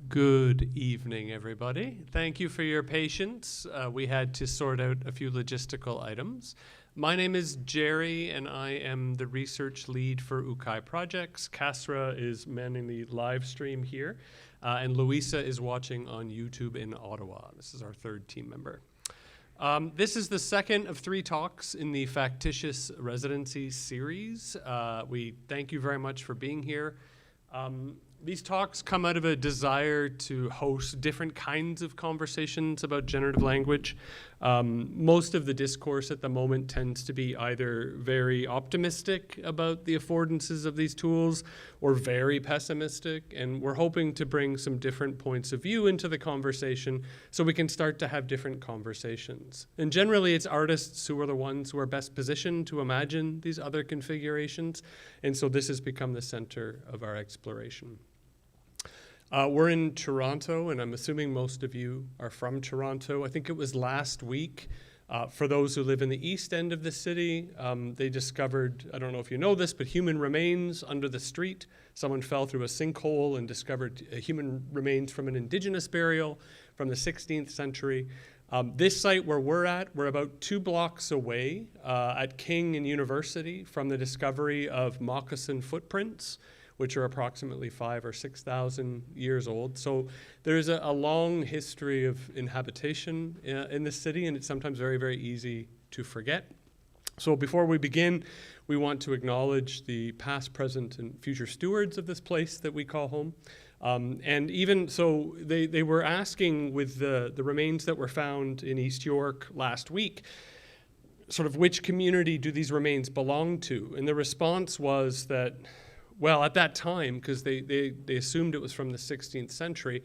Good evening, everybody. Thank you for your patience. We had to sort out a few logistical items. My name is Jerry, and I am the research lead for UKAI projects. Kasra is manning the live stream here, and Louisa is watching on YouTube in Ottawa. This is our third team member. This is the second of 3 talks in the Factitious Residency series. We thank you very much for being here. These talks come out of a desire to host different kinds of conversations about generative language. Most of the discourse at the moment tends to be either very optimistic about the affordances of these tools or very pessimistic, and we're hoping to bring some different points of view into the conversation so we can start to have different conversations. And generally, it's artists who are the ones who are best positioned to imagine these other configurations, and so this has become the center of our exploration. We're in Toronto, and I'm assuming most of you are from Toronto. I think it was last week. For those who live in the east end of the city, they discovered, I don't know if you know this, but human remains under the street. Someone fell through a sinkhole and discovered human remains from an indigenous burial from the 16th century. This site where we're about 2 blocks away at King and University from the discovery of moccasin footprints, which are approximately 5,000 or 6,000 years old. So there's a long history of inhabitation in the city, and it's sometimes very, very easy to forget. So before we begin, we want to acknowledge the past, present, and future stewards of this place that we call home. And even so, they were asking with the remains that were found in East York last week, sort of which community do these remains belong to? And the response was that, well, at that time, because they assumed it was from the 16th century,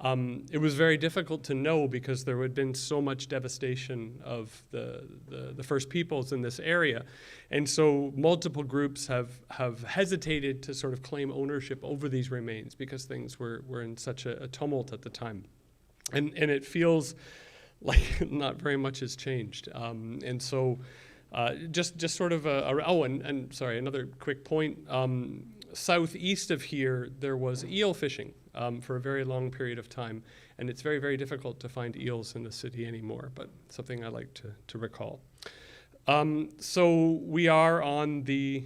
it was very difficult to know because there had been so much devastation of the First Peoples in this area. And so multiple groups have hesitated to sort of claim ownership over these remains because things were in such a tumult at the time. And it feels like not very much has changed. And so just sort of sorry, another quick point. Southeast of here, there was eel fishing for a very long period of time, and it's very, very difficult to find eels in the city anymore, but something I like to recall. So we are on the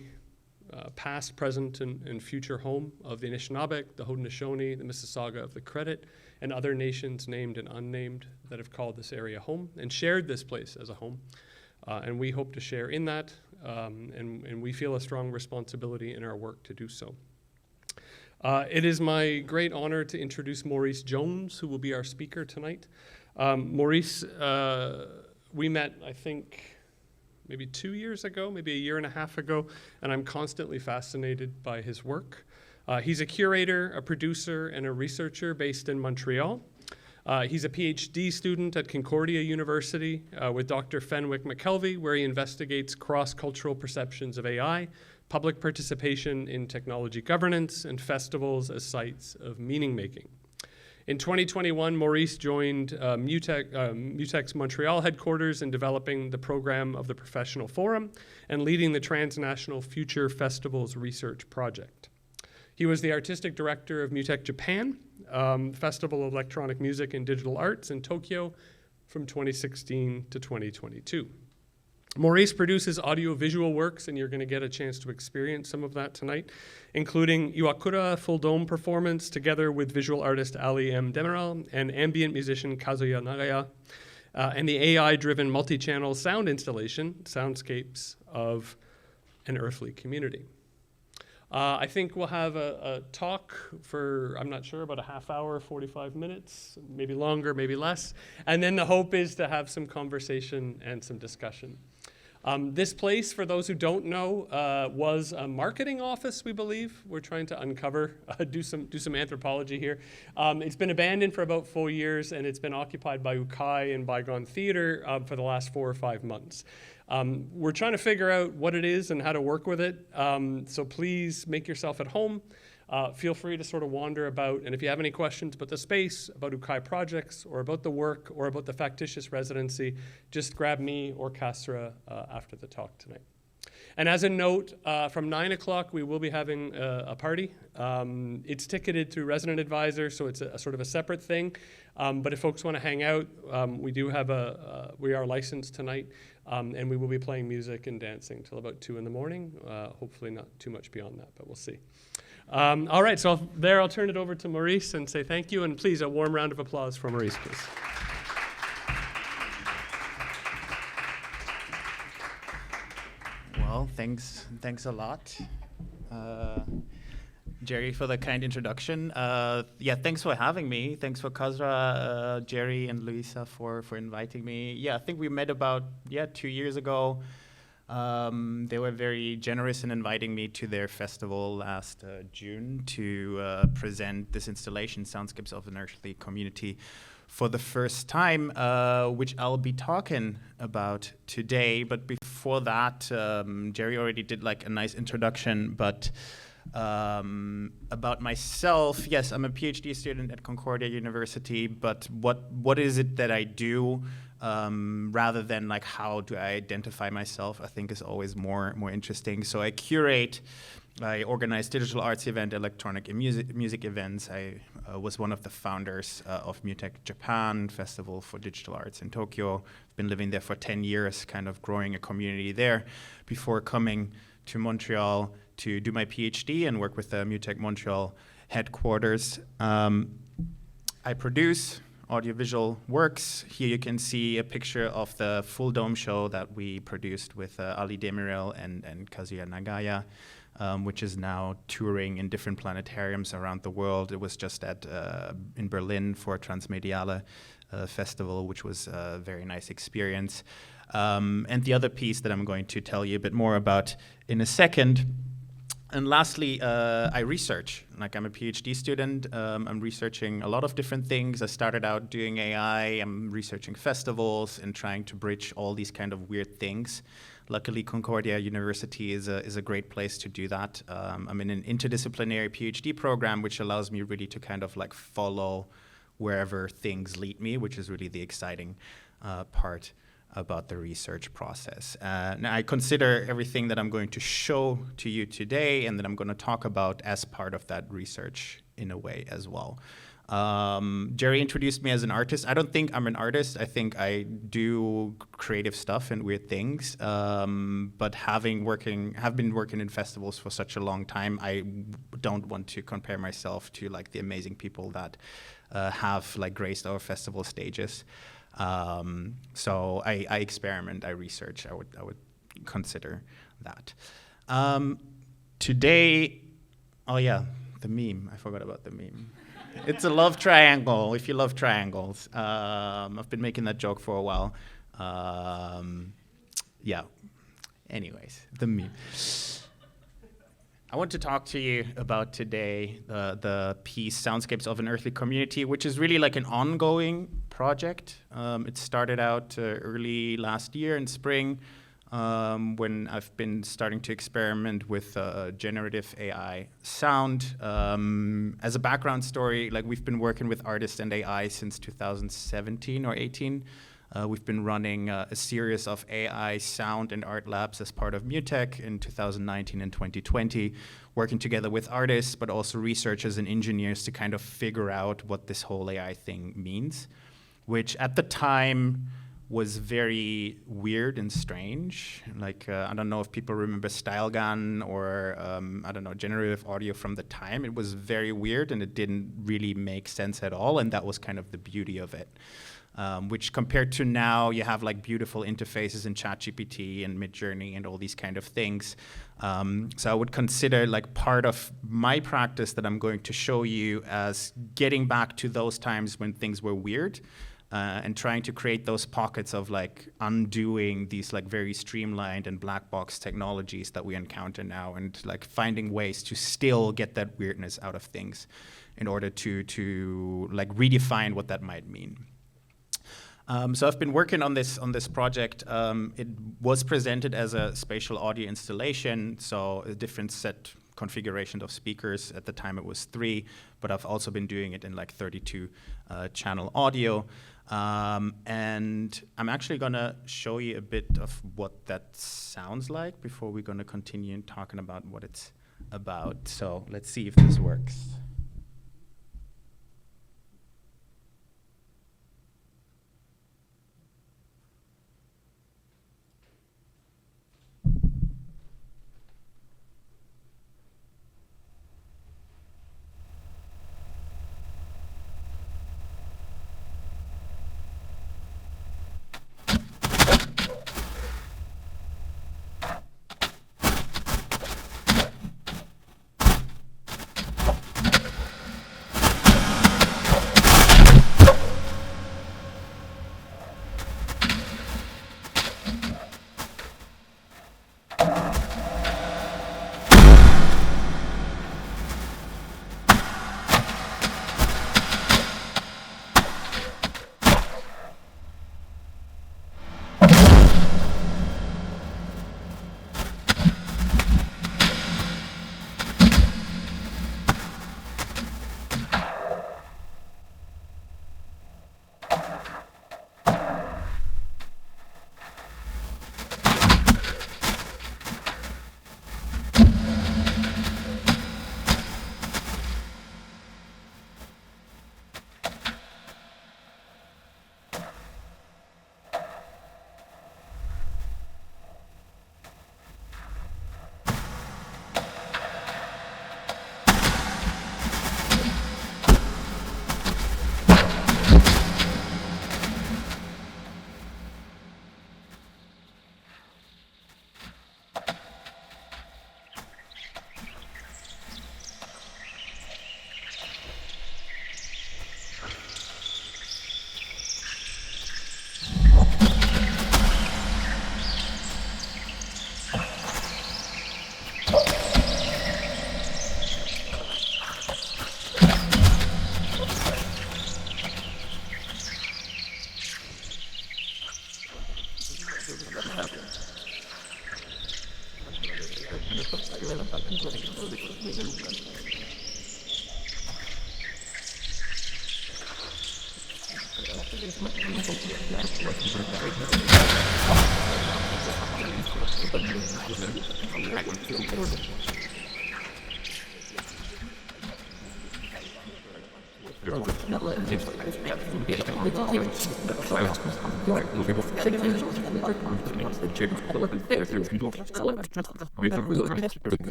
past, present, and future home of the Anishinaabe, the Haudenosaunee, the Mississauga of the Credit, and other nations named and unnamed that have called this area home and shared this place as a home. And we hope to share in that, and we feel a strong responsibility in our work to do so. It is my great honor to introduce Maurice Jones, who will be our speaker tonight. Maurice, we met, I think, maybe 2 years ago, maybe 1.5 years ago, and I'm constantly fascinated by his work. He's a curator, a producer, and a researcher based in Montreal. He's a PhD student at Concordia University with Dr. Fenwick McKelvey, where he investigates cross-cultural perceptions of AI, public participation in technology governance, and festivals as sites of meaning-making. In 2021, Maurice joined MUTEC's Montreal headquarters in developing the program of the Professional Forum and leading the Transnational Future Festivals Research Project. He was the artistic director of MUTEC Japan, Festival of Electronic Music and Digital Arts in Tokyo from 2016 to 2022. Maurice produces audio-visual works, and you're going to get a chance to experience some of that tonight, including Iwakura Full Dome performance together with visual artist Ali M. Demiral and ambient musician Kazuya Nagaya, and the AI-driven multi-channel sound installation, Soundscapes of an Earthly Community. I think we'll have a talk for, I'm not sure, about a half hour, 45 minutes, maybe longer, maybe less. And then the hope is to have some conversation and some discussion. This place, for those who don't know, was a marketing office, we believe. We're trying to uncover, do some anthropology here. It's been abandoned for about 4 years, and it's been occupied by UKAI and Bygone Theater for the last 4 or 5 months. We're trying to figure out what it is and how to work with it. So please make yourself at home. Feel free to sort of wander about. And if you have any questions about the space, about UKAI projects, or about the work, or about the Factitious Residency, just grab me or Kasra after the talk tonight. And as a note, from 9 o'clock, we will be having a party. It's ticketed through Resident Advisor, so it's a sort of a separate thing. But if folks want to hang out, we do have we are licensed tonight, and we will be playing music and dancing till about 2 in the morning. Hopefully not too much beyond that, but we'll see. All right, so I'll turn it over to Maurice and say thank you, and please a warm round of applause for Maurice, please. Well, thanks a lot, Jerry, for the kind introduction. Yeah, thanks for having me. Thanks for Kazra, Jerry, and Luisa for inviting me. Yeah, I think we met about 2 years ago. They were very generous in inviting me to their festival last June to present this installation, Soundscapes of an Earthly Community, for the first time, which I'll be talking about today. But before that, Jerry already did like a nice introduction, but about myself, yes, I'm a PhD student at Concordia University, but what is it that I do? Rather than like how do I identify myself, I think is always more interesting. So I organize digital arts event, electronic and music events. I was one of the founders of MUTEC Japan, Festival for Digital Arts in Tokyo. I've been living there for 10 years, kind of growing a community there before coming to Montreal to do my PhD and work with the MUTEC Montreal headquarters. I produce audiovisual works. Here you can see a picture of the full dome show that we produced with Ali Demirel and Kazuya Nagaya, which is now touring in different planetariums around the world. It was just in Berlin for Transmediale Festival, which was a very nice experience. And the other piece that I'm going to tell you a bit more about in a second. And lastly, I research. Like, I'm a PhD student. I'm researching a lot of different things. I started out doing AI. I'm researching festivals and trying to bridge all these kind of weird things. Luckily, Concordia University is a great place to do that. I'm in an interdisciplinary PhD program, which allows me really to kind of like follow wherever things lead me, which is really the exciting part about the research process. Now, I consider everything that I'm going to show to you today and that I'm going to talk about as part of that research in a way as well. Jerry introduced me as an artist. I don't think I'm an artist. I think I do creative stuff and weird things. But have been working in festivals for such a long time, I don't want to compare myself to like the amazing people that have like graced our festival stages. So I experiment, I research, I would consider that. Today, oh yeah, the meme, I forgot about the meme. It's a love triangle, if you love triangles. I've been making that joke for a while. Yeah, anyways, the meme. I want to talk to you about today the piece Soundscapes of an Earthly Community, which is really like an ongoing project. It started out early last year in spring when I've been starting to experiment with generative AI sound. As a background story, like we've been working with artists and AI since 2017 or 18. We've been running a series of AI sound and art labs as part of MUTEC in 2019 and 2020, working together with artists, but also researchers and engineers to kind of figure out what this whole AI thing means, which at the time was very weird and strange. Like, I don't know if people remember StyleGAN or, I don't know, generative audio from the time. It was very weird and it didn't really make sense at all, and that was kind of the beauty of it. Which compared to now, you have like beautiful interfaces in ChatGPT and Midjourney and all these kind of things. So I would consider like part of my practice that I'm going to show you as getting back to those times when things were weird and trying to create those pockets of like undoing these like very streamlined and black box technologies that we encounter now, and like finding ways to still get that weirdness out of things in order to like redefine what that might mean. So I've been working on this project. It was presented as a spatial audio installation, so a different set configuration of speakers. At the time it was 3, but I've also been doing it in like 32 channel audio. And I'm actually going to show you a bit of what that sounds like before we're going to continue talking about what it's about. So let's see if this works.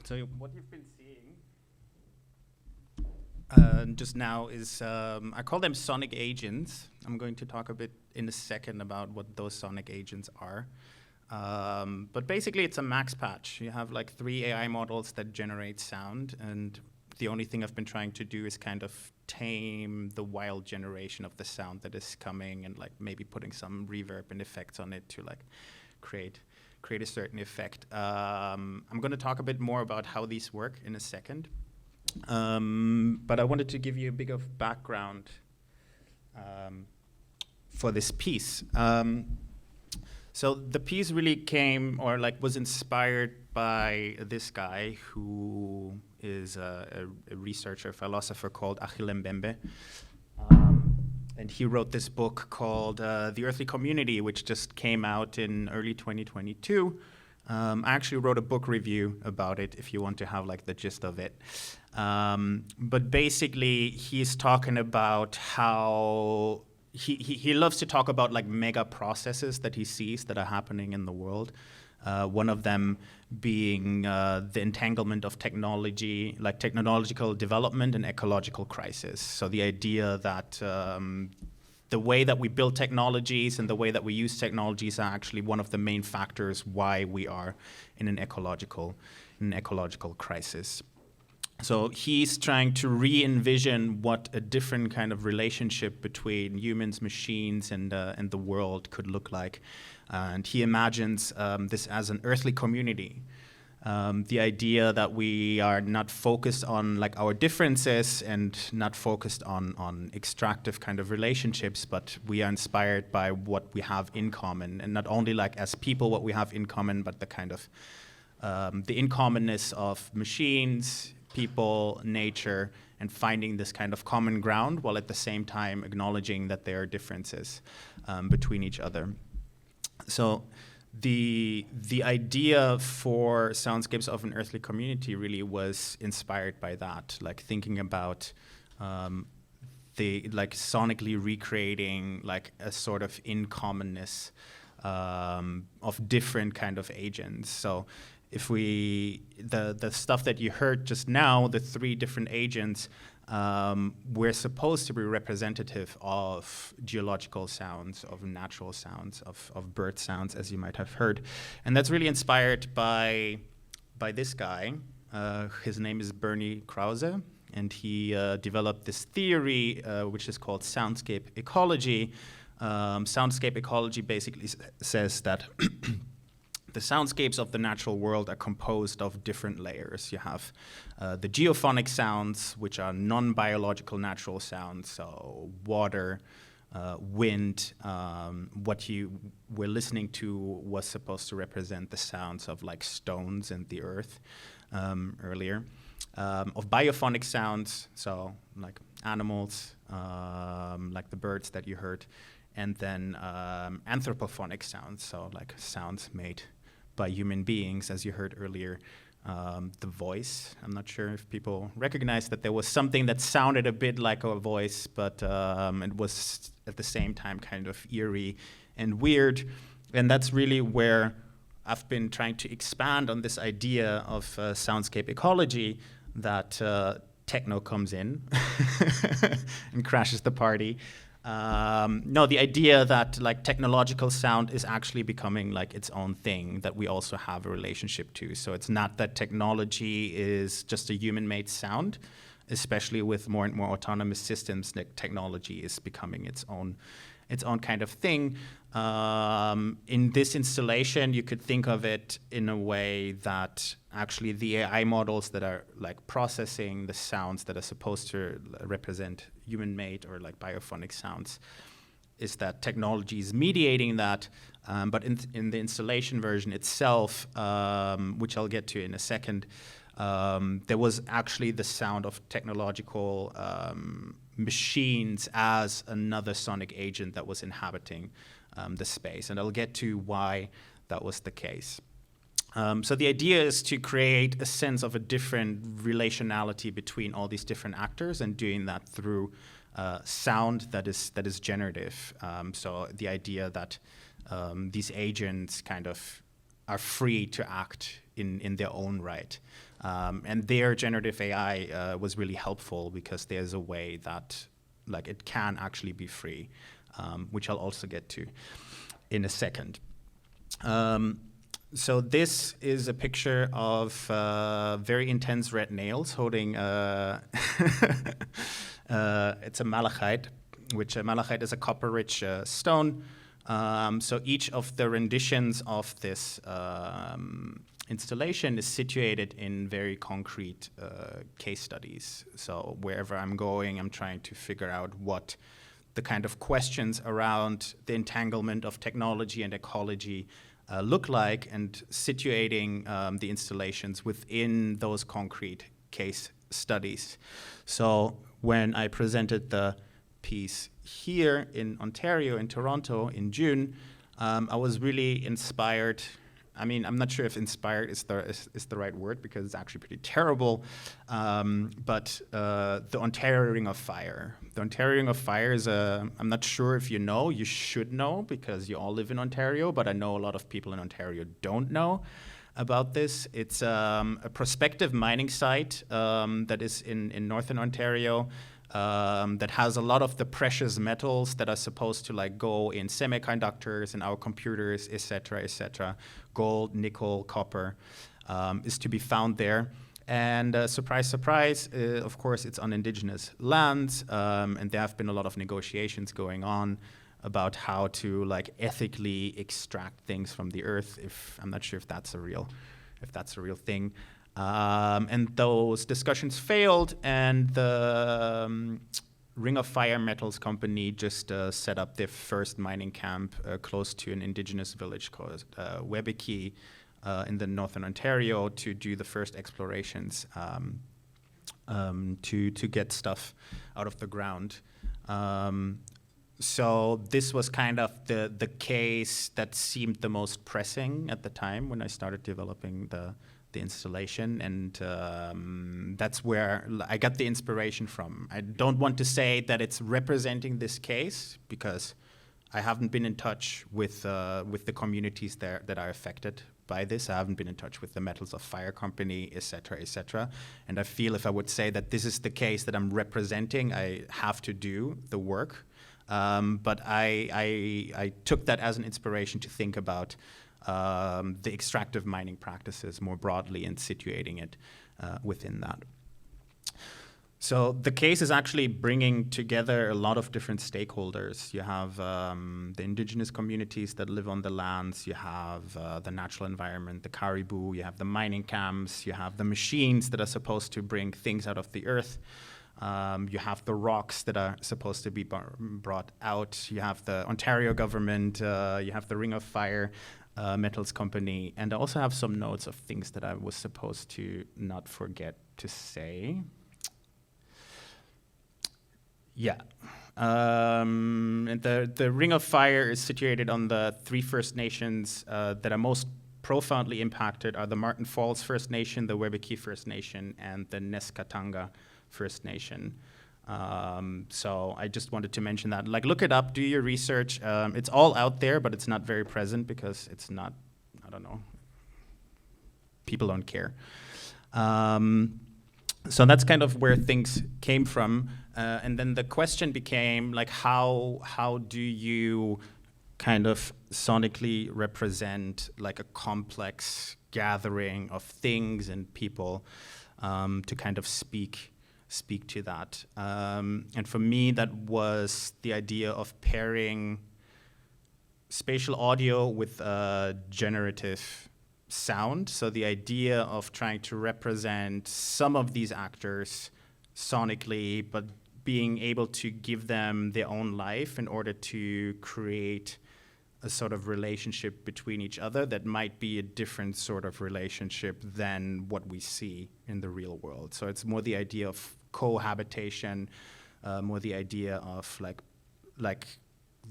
So what you've been seeing just now is, I call them sonic agents. I'm going to talk a bit in a second about what those sonic agents are. But basically, it's a max patch. You have like 3 AI models that generate sound, and the only thing I've been trying to do is kind of tame the wild generation of the sound that is coming, and like maybe putting some reverb and effects on it to like create a certain effect. I'm going to talk a bit more about how these work in a second. But I wanted to give you a bit of background for this piece. So the piece really came, or like was inspired by this guy who is a researcher, philosopher called Achille Mbembe. And he wrote this book called The Earthly Community, which just came out in early 2022. I actually wrote a book review about it if you want to have like the gist of it. But basically, he's talking about how he loves to talk about like mega processes that he sees that are happening in the world. One of them being the entanglement of technology, like technological development and ecological crisis. So the idea that the way that we build technologies and the way that we use technologies are actually one of the main factors why we are in an ecological crisis. So he's trying to re-envision what a different kind of relationship between humans, machines, and the world could look like. And he imagines this as an earthly community. The idea that we are not focused on like our differences and not focused on extractive kind of relationships, but we are inspired by what we have in common. And not only like as people what we have in common, but the kind of the in-commonness of machines, people, nature, and finding this kind of common ground while at the same time acknowledging that there are differences between each other. So the idea for Soundscapes of an Earthly Community really was inspired by that, like thinking about the like sonically recreating like a sort of in-commonness of different kind of agents. So if the stuff that you heard just now, the 3 different agents, we're supposed to be representative of geological sounds, of natural sounds, of bird sounds, as you might have heard. And that's really inspired by this guy. His name is Bernie Krause, and he developed this theory, which is called Soundscape Ecology. Soundscape Ecology basically says that the soundscapes of the natural world are composed of different layers. You have the geophonic sounds, which are non-biological natural sounds, so water, wind. What you were listening to was supposed to represent the sounds of like stones and the earth earlier. Of biophonic sounds, so like animals, like the birds that you heard, and then anthropophonic sounds, so like sounds made by human beings, as you heard earlier. The voice, I'm not sure if people recognize that there was something that sounded a bit like a voice, but it was at the same time kind of eerie and weird. And that's really where I've been trying to expand on this idea of soundscape ecology, that techno comes in and crashes the party. No, the idea that like technological sound is actually becoming like its own thing that we also have a relationship to. So it's not that technology is just a human-made sound, especially with more and more autonomous systems. That technology is becoming its own kind of thing. In this installation, you could think of it in a way that actually the AI models that are like processing the sounds that are supposed to represent human-made or like biophonic sounds, is that technology is mediating that. But in the installation version itself, which I'll get to in a second, there was actually the sound of technological machines as another sonic agent that was inhabiting the space. And I'll get to why that was the case. So the idea is to create a sense of a different relationality between all these different actors, and doing that through sound that is generative. So the idea that these agents kind of are free to act in their own right. And their generative AI was really helpful, because there's a way that like it can actually be free, which I'll also get to in a second. So this is a picture of very intense red nails holding, it's a malachite, which malachite is a copper-rich stone. So each of the renditions of this installation is situated in very concrete case studies. So wherever I'm going, I'm trying to figure out what the kind of questions around the entanglement of technology and ecology look like, and situating the installations within those concrete case studies. So when I presented the piece here in Ontario, in Toronto, in June, I was really inspired. I mean, I'm not sure if inspired is the right word, because it's actually pretty terrible, but the Ontario Ring of Fire. The Ontario Ring of Fire is I'm not sure if you know, you should know, because you all live in Ontario, but I know a lot of people in Ontario don't know about this. It's a prospective mining site that is in northern Ontario, that has a lot of the precious metals that are supposed to like go in semiconductors, in our computers, etc. Gold, nickel, copper is to be found there. And surprise, surprise, of course, it's on Indigenous lands, and there have been a lot of negotiations going on about how to like ethically extract things from the earth. I'm not sure if that's a real thing. And those discussions failed, and the Ring of Fire Metals company just set up their first mining camp close to an Indigenous village called Webeki in the northern Ontario to do the first explorations to get stuff out of the ground. So this was kind of the case that seemed the most pressing at the time when I started developing the installation, and that's where I got the inspiration from. I don't want to say that it's representing this case, because I haven't been in touch with the communities there that are affected by this. I haven't been in touch with the Metals of Fire company, etc. And I feel if I would say that this is the case that I'm representing, I have to do the work. But I took that as an inspiration to think about the extractive mining practices more broadly and situating it within that. So the case is actually bringing together a lot of different stakeholders. You have the indigenous communities that live on the lands, you have the natural environment, the caribou, you have the mining camps, you have the machines that are supposed to bring things out of the earth. You have the rocks that are supposed to be brought out. You have the Ontario government, you have the Ring of Fire Metals company, and I also have some notes of things that I was supposed to not forget to say. Yeah. And the Ring of Fire is situated on the 3 First Nations that are most profoundly impacted are the Martin Falls First Nation, the Webeki First Nation, and the Neskatanga First Nation. So I just wanted to mention that. Like, look it up, do your research. It's all out there, but it's not very present because it's not, I don't know, people don't care. So that's kind of where things came from. And then the question became, like, how do you kind of sonically represent like a complex gathering of things and people to kind of speak to that. And for me, that was the idea of pairing spatial audio with generative sound. So the idea of trying to represent some of these actors sonically, but being able to give them their own life in order to create a sort of relationship between each other that might be a different sort of relationship than what we see in the real world. So it's more the idea of cohabitation, more the idea of like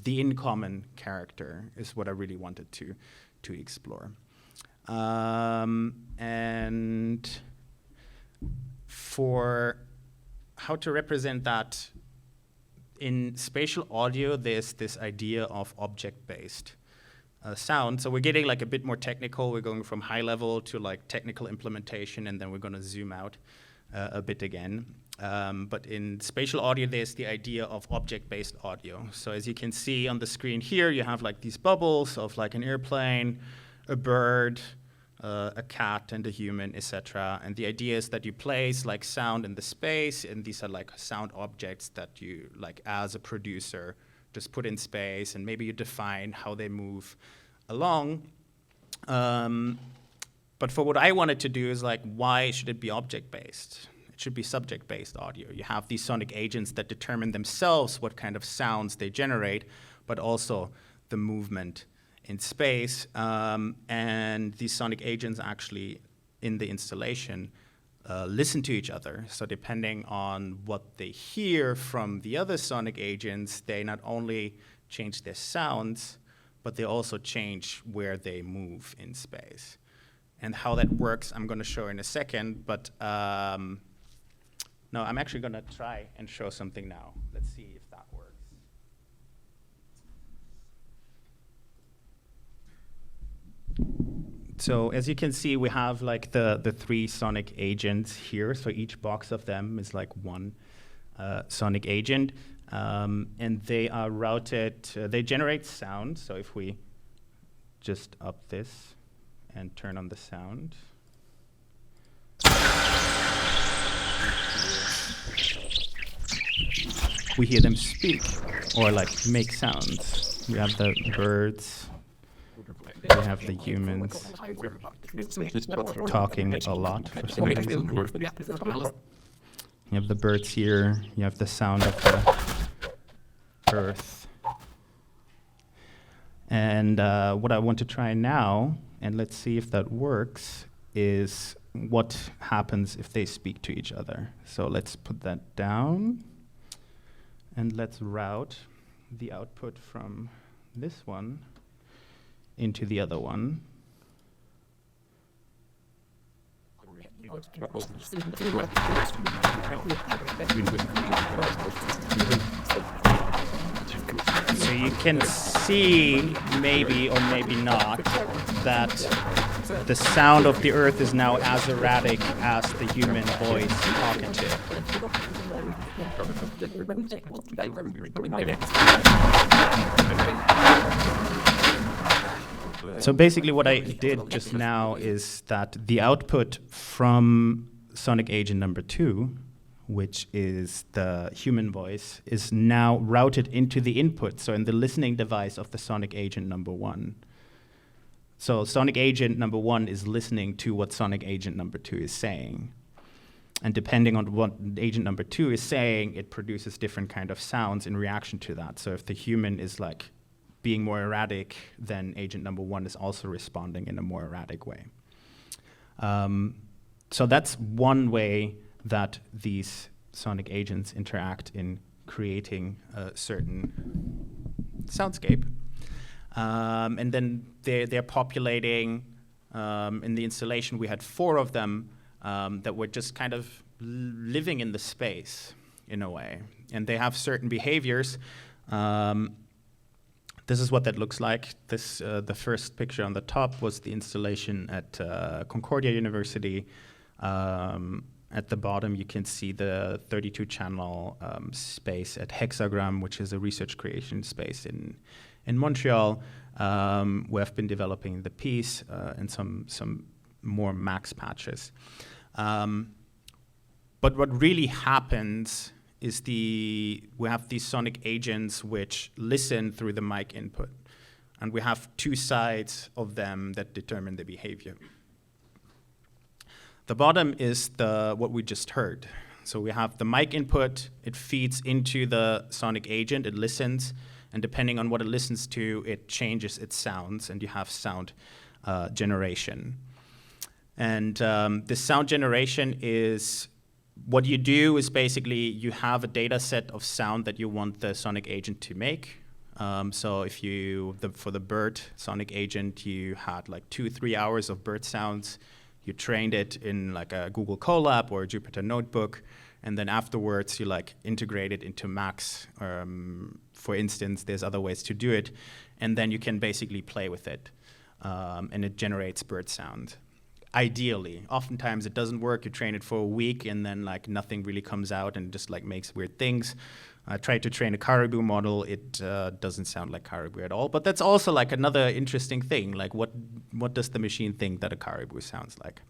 the in common character is what I really wanted to explore. And for how to represent that in spatial audio, there's this idea of object-based sound. So we're getting like a bit more technical. We're going from high level to like technical implementation, and then we're going to zoom out a bit again. But in spatial audio, there's the idea of object-based audio. So as you can see on the screen here, you have like these bubbles of like an airplane, a bird, a cat, and a human, etc. And the idea is that you place like sound in the space, and these are like sound objects that you, like as a producer, just put in space, and maybe you define how they move along. But for what I wanted to do is like, why should it be object-based? Should be subject-based audio. You have these sonic agents that determine themselves what kind of sounds they generate, but also the movement in space. And these sonic agents actually, in the installation, listen to each other. So depending on what they hear from the other sonic agents, they not only change their sounds, but they also change where they move in space. And how that works, I'm going to show in a second, but no, I'm actually going to try and show something now. Let's see if that works. So as you can see, we have like the three sonic agents here. So each box of them is like one sonic agent. And they are routed, they generate sound. So if we just up this and turn on the sound. We hear them speak or like make sounds. We have the birds, we have the humans talking a lot for some reason. You have the birds here, you have the sound of the earth. And what I want to try now, and let's see if that works, is what happens if they speak to each other. So let's put that down. And let's route the output from this one into the other one. So you can see, maybe or maybe not, that the sound of the earth is now as erratic as the human voice talkative. So basically what I did just now is that the output from sonic agent number 2, which is the human voice, is now routed into the input, so in the listening device of the sonic agent number 1. So sonic agent number 1 is listening to what sonic agent number 2 is saying. And depending on what agent number 2 is saying, it produces different kind of sounds in reaction to that. So if the human is like being more erratic, then agent number 1 is also responding in a more erratic way. So that's one way that these sonic agents interact in creating a certain soundscape. And then they're populating, in the installation we had 4 of them that were just kind of living in the space in a way. And they have certain behaviors. This is what that looks like. This, the first picture on the top was the installation at Concordia University. At the bottom, you can see the 32-channel space at Hexagram, which is a research creation space in Montreal, where I've been developing the piece and some more max patches. But what really happens is we have these sonic agents which listen through the mic input. And we have 2 sides of them that determine the behavior. The bottom is what we just heard. So we have the mic input, it feeds into the sonic agent, it listens, and depending on what it listens to, it changes its sounds, and you have sound generation. And this sound generation is, what you do is basically you have a data set of sound that you want the sonic agent to make. So if for the bird sonic agent, you had like 2-3 hours of bird sounds. You trained it in like a Google Colab or a Jupyter Notebook, and then afterwards you like integrate it into Max. For instance, there's other ways to do it, and then you can basically play with it, and it generates bird sound. ideally. Oftentimes it doesn't work. You train it for a week and then like nothing really comes out and just like makes weird things. I tried to train a caribou model. It doesn't sound like caribou at all. But that's also like another interesting thing. Like what does the machine think that a caribou sounds like?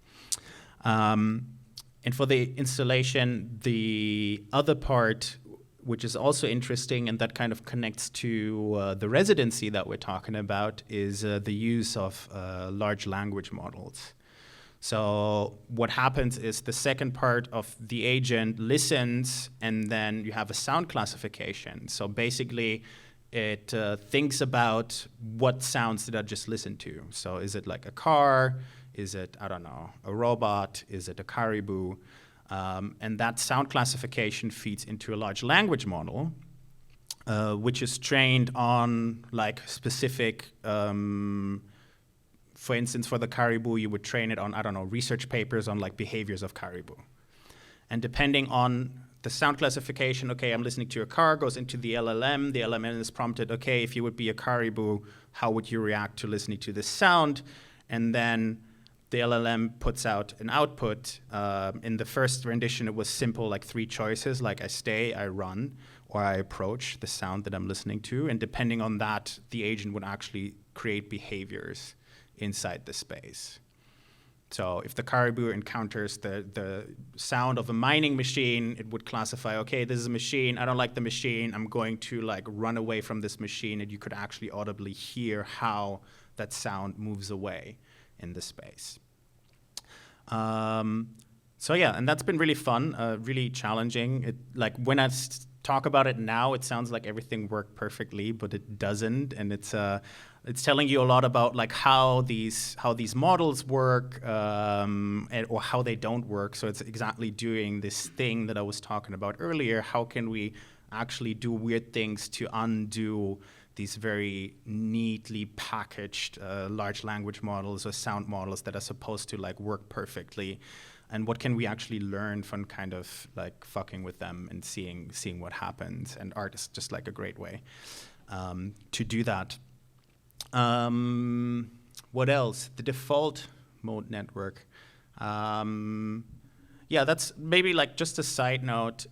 And for the installation, the other part, which is also interesting and that kind of connects to the residency that we're talking about, is the use of large language models. So what happens is the second part of the agent listens, and then you have a sound classification. So basically, it thinks about what sounds did I just listen to. So is it like a car? Is it, I don't know, a robot? Is it a caribou? And that sound classification feeds into a large language model, which is trained on like specific, for instance, for the caribou, you would train it on, I don't know, research papers on like behaviors of caribou. And depending on the sound classification, okay, I'm listening to a car, goes into the LLM. The LLM is prompted, okay, if you would be a caribou, how would you react to listening to this sound? And then the LLM puts out an output. In the first rendition, it was simple, like 3 choices, like I stay, I run, or I approach the sound that I'm listening to. And depending on that, the agent would actually create behaviors inside the space. So if the caribou encounters the sound of a mining machine, it would classify, okay, this is a machine, I don't like the machine, I'm going to like run away from this machine, and you could actually audibly hear how that sound moves away in the space. So yeah, and that's been really fun, really challenging. Like when I talk about it now, it sounds like everything worked perfectly, but it doesn't, and it's telling you a lot about like how these models work, or how they don't work. So it's exactly doing this thing that I was talking about earlier. How can we actually do weird things to undo these very neatly packaged large language models or sound models that are supposed to like work perfectly? And what can we actually learn from kind of like fucking with them and seeing what happens? And art is just like a great way to do that. What else? The default mode network. Yeah, that's maybe like just a side note.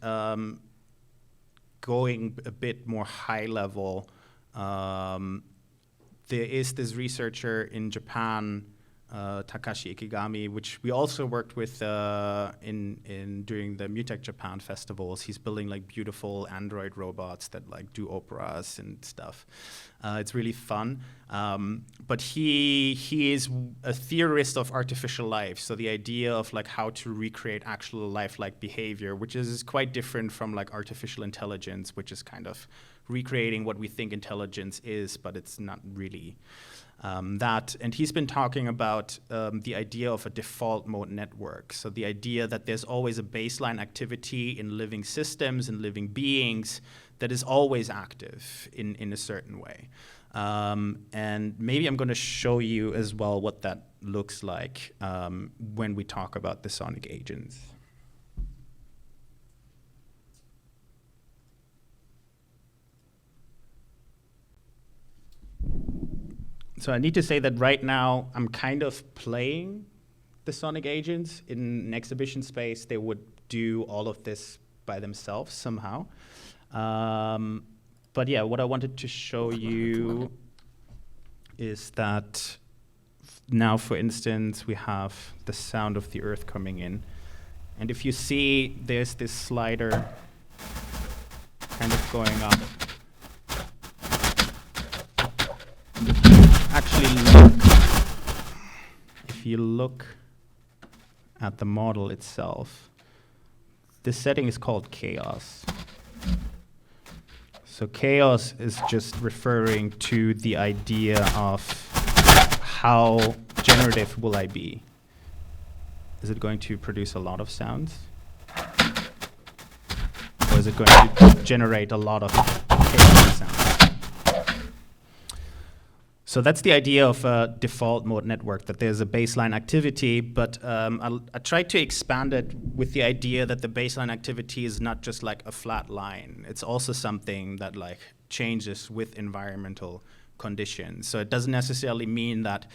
Going a bit more high level, there is this researcher in Japan, Takashi Ikigami, which we also worked with in during the MUTEC Japan festivals. He's building like beautiful android robots that like do operas and stuff. It's really fun. But he is a theorist of artificial life. So the idea of like how to recreate actual life-like behavior, which is quite different from like artificial intelligence, which is kind of recreating what we think intelligence is, but it's not really that. And he's been talking about the idea of a default mode network. So the idea that there's always a baseline activity in living systems and living beings that is always active in a certain way. And maybe I'm going to show you as well what that looks like when we talk about the sonic agents. So I need to say that right now I'm kind of playing the sonic agents. In an exhibition space, they would do all of this by themselves somehow. But yeah, what I wanted to show you is that now, for instance, we have the sound of the earth coming in. And if you see, there's this slider kind of going up. Actually, if you look at the model itself, this setting is called chaos. So chaos is just referring to the idea of how generative will I be. Is it going to produce a lot of sounds? Or is it going to generate a lot of chaos sounds? So that's the idea of a default mode network, that there's a baseline activity, but I tried to expand it with the idea that the baseline activity is not just like a flat line. It's also something that like changes with environmental conditions. So it doesn't necessarily mean that,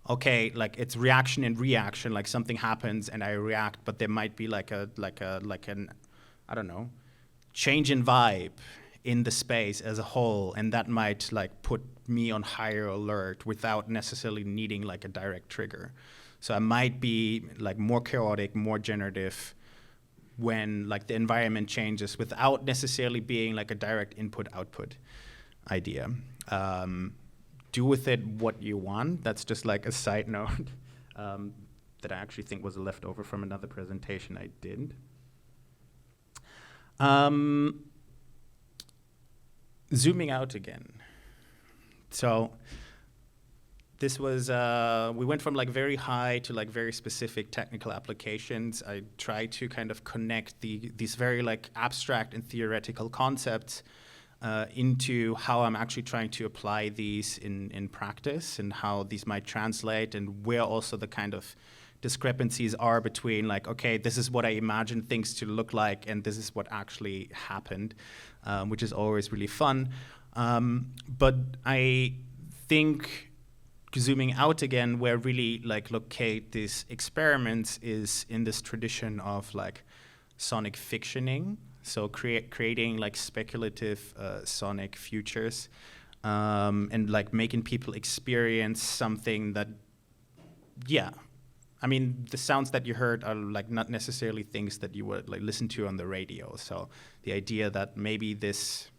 okay, like it's reaction and reaction, like something happens and I react, but there might be like an, I don't know, change in vibe in the space as a whole, and that might like put me on higher alert without necessarily needing like a direct trigger. So I might be like more chaotic, more generative when like the environment changes without necessarily being like a direct input-output idea. Do with it what you want. That's just like a side note that I actually think was a leftover from another presentation I did. Zooming out again. So this was, we went from like very high to like very specific technical applications. I tried to kind of connect these very like abstract and theoretical concepts into how I'm actually trying to apply these in practice and how these might translate and where also the kind of discrepancies are between like, okay, this is what I imagine things to look like and this is what actually happened, which is always really fun. But I think zooming out again, where really like locate these experiments is in this tradition of like sonic fictioning. So creating like speculative sonic futures and like making people experience something that, yeah, I mean, the sounds that you heard are like not necessarily things that you would like listen to on the radio. So the idea that maybe this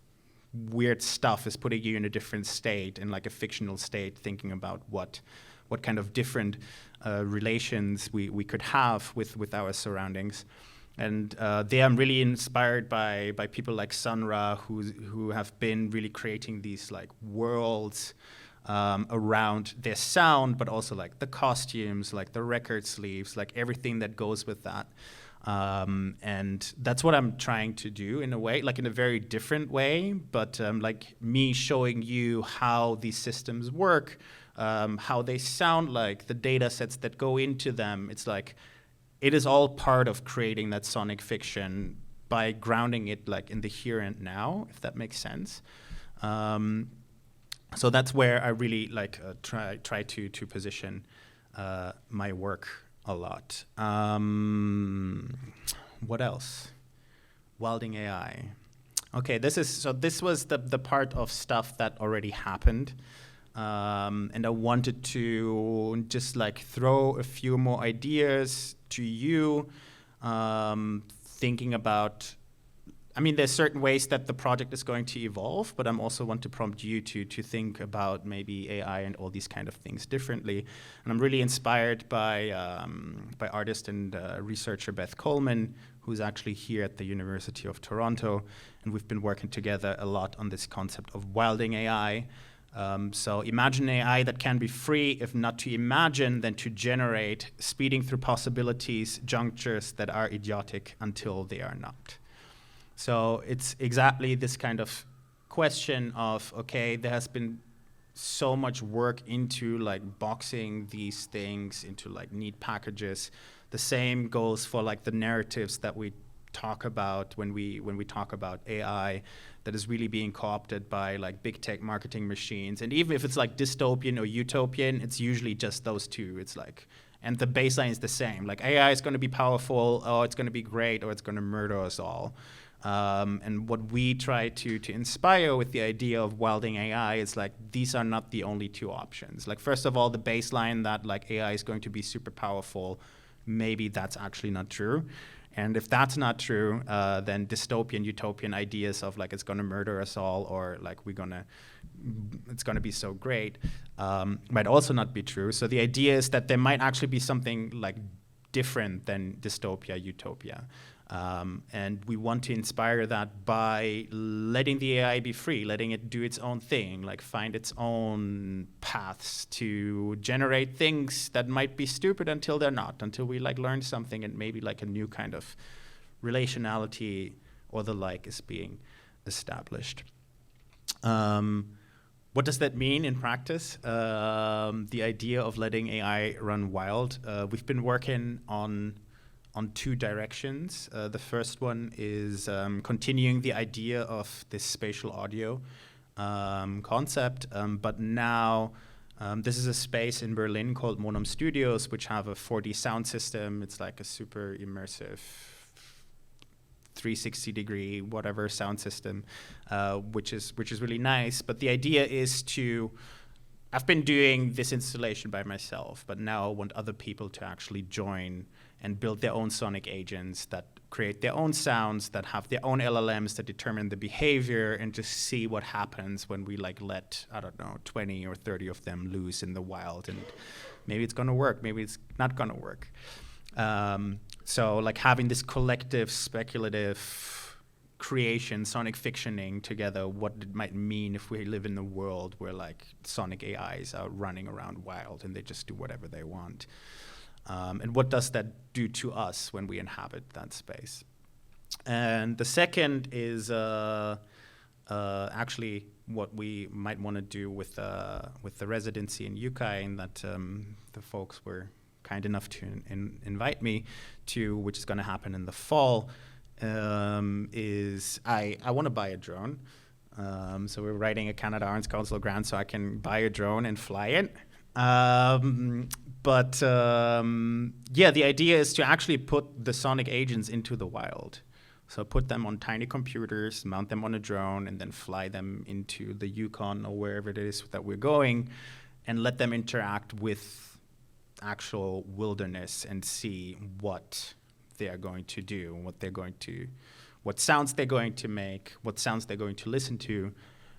weird stuff is putting you in a different state, in like a fictional state, thinking about what kind of different relations we could have with our surroundings. And there I'm really inspired by people like Sunra, who have been really creating these like worlds around their sound, but also like the costumes, like the record sleeves, like everything that goes with that. And that's what I'm trying to do in a way, like in a very different way, but like me showing you how these systems work, how they sound like, the data sets that go into them. It's like, it is all part of creating that sonic fiction by grounding it like in the here and now, if that makes sense. So that's where I really like try to position my work a lot. What else? Welding AI. Okay, this was the part of stuff that already happened. And I wanted to just like throw a few more ideas to you, thinking about, I mean, there's certain ways that the project is going to evolve, but I also want to prompt you to think about maybe AI and all these kind of things differently. And I'm really inspired by artist and researcher Beth Coleman, who's actually here at the University of Toronto, and we've been working together a lot on this concept of wilding AI. So imagine AI that can be free, if not to imagine, then to generate, speeding through possibilities, junctures that are idiotic until they are not. So it's exactly this kind of question of, okay, there has been so much work into like boxing these things into like neat packages. The same goes for like the narratives that we talk about when we talk about AI, that is really being co-opted by like big tech marketing machines. And even if it's like dystopian or utopian, it's usually just those two. It's like, and the baseline is the same. Like AI is going to be powerful, or it's going to be great, or it's going to murder us all. And what we try to inspire with the idea of welding AI is like, these are not the only two options. Like, first of all, the baseline that like AI is going to be super powerful, maybe that's actually not true. And if that's not true, then dystopian, utopian ideas of like it's going to murder us all, or like it's going to be so great, might also not be true. So the idea is that there might actually be something like different than dystopia, utopia. And we want to inspire that by letting the AI be free, letting it do its own thing, like find its own paths to generate things that might be stupid until they're not, until we like learn something and maybe like a new kind of relationality or the like is being established. What does that mean in practice? The idea of letting AI run wild. We've been working on two directions. The first one is continuing the idea of this spatial audio concept, but now This is a space in Berlin called Monum Studios, which have a 4D sound system. It's like a super immersive 360-degree whatever sound system, which is really nice. But the idea is I've been doing this installation by myself, but now I want other people to actually join and build their own sonic agents that create their own sounds, that have their own LLMs that determine the behavior, and just see what happens when we like let, I don't know, 20 or 30 of them loose in the wild. And maybe it's gonna work, maybe it's not gonna work. So like having this collective speculative creation, sonic fictioning together, what it might mean if we live in a world where like sonic AIs are running around wild and they just do whatever they want. And what does that do to us when we inhabit that space? And the second is actually what we might want to do with the residency in UKAI, and that the folks were kind enough to invite me to, which is going to happen in the fall, is I want to buy a drone. So we're writing a Canada Arts Council grant so I can buy a drone and fly it. Yeah, the idea is to actually put the sonic agents into the wild. So put them on tiny computers, mount them on a drone, and then fly them into the Yukon or wherever it is that we're going, and let them interact with actual wilderness and see what they are going to do, what sounds they're going to make, what sounds they're going to listen to.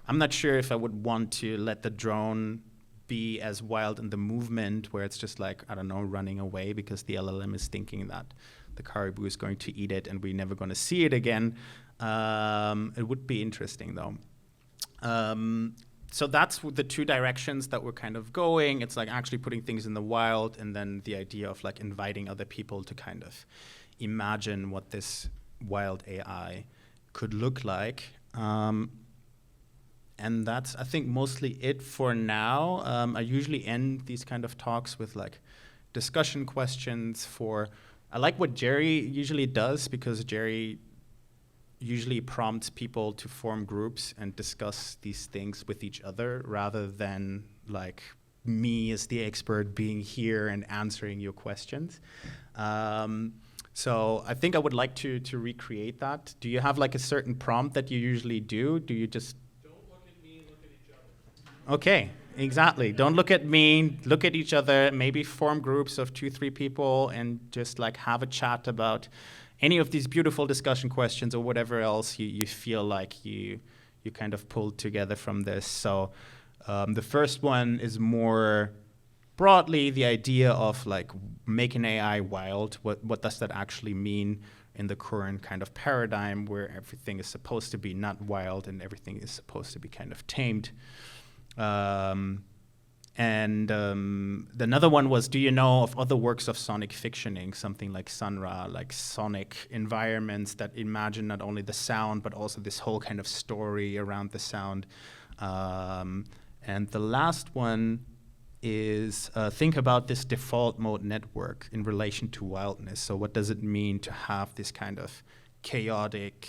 I'm not sure if I would want to let the drone be as wild in the movement where it's just like, I don't know, running away because the LLM is thinking that the caribou is going to eat it and we're never going to see it again. It would be interesting though. So that's the two directions that we're kind of going. It's like actually putting things in the wild, and then the idea of like inviting other people to kind of imagine what this wild AI could look like. And that's, I think, mostly it for now. I usually end these kind of talks with like discussion questions I like what Jerry usually does, because Jerry usually prompts people to form groups and discuss these things with each other, rather than like me as the expert being here and answering your questions. So I think I would like to recreate that. Do you have like a certain prompt that you usually do? Do you just... Okay, exactly. Don't look at me, look at each other, maybe form groups of 2-3 people and just like have a chat about any of these beautiful discussion questions or whatever else you feel like you kind of pulled together from this. So the first one is more broadly the idea of like making AI wild. What does that actually mean in the current kind of paradigm where everything is supposed to be not wild and everything is supposed to be kind of tamed? Another one was, do you know of other works of sonic fictioning, something like Sunra, like sonic environments that imagine not only the sound, but also this whole kind of story around the sound? And the last one is think about this default mode network in relation to wildness. So what does it mean to have this kind of chaotic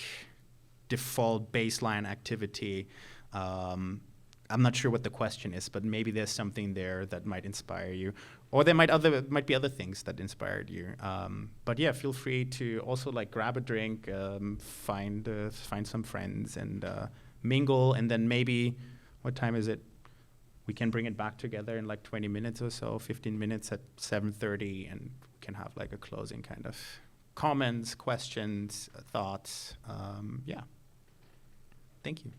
default baseline activity? I'm not sure what the question is, but maybe there's something there that might inspire you, or there might be other things that inspired you. But yeah, feel free to also like grab a drink, find some friends, and mingle. And then maybe, what time is it? We can bring it back together in like 20 minutes or so, 15 minutes at 7:30, and we can have like a closing kind of comments, questions, thoughts. Yeah. Thank you.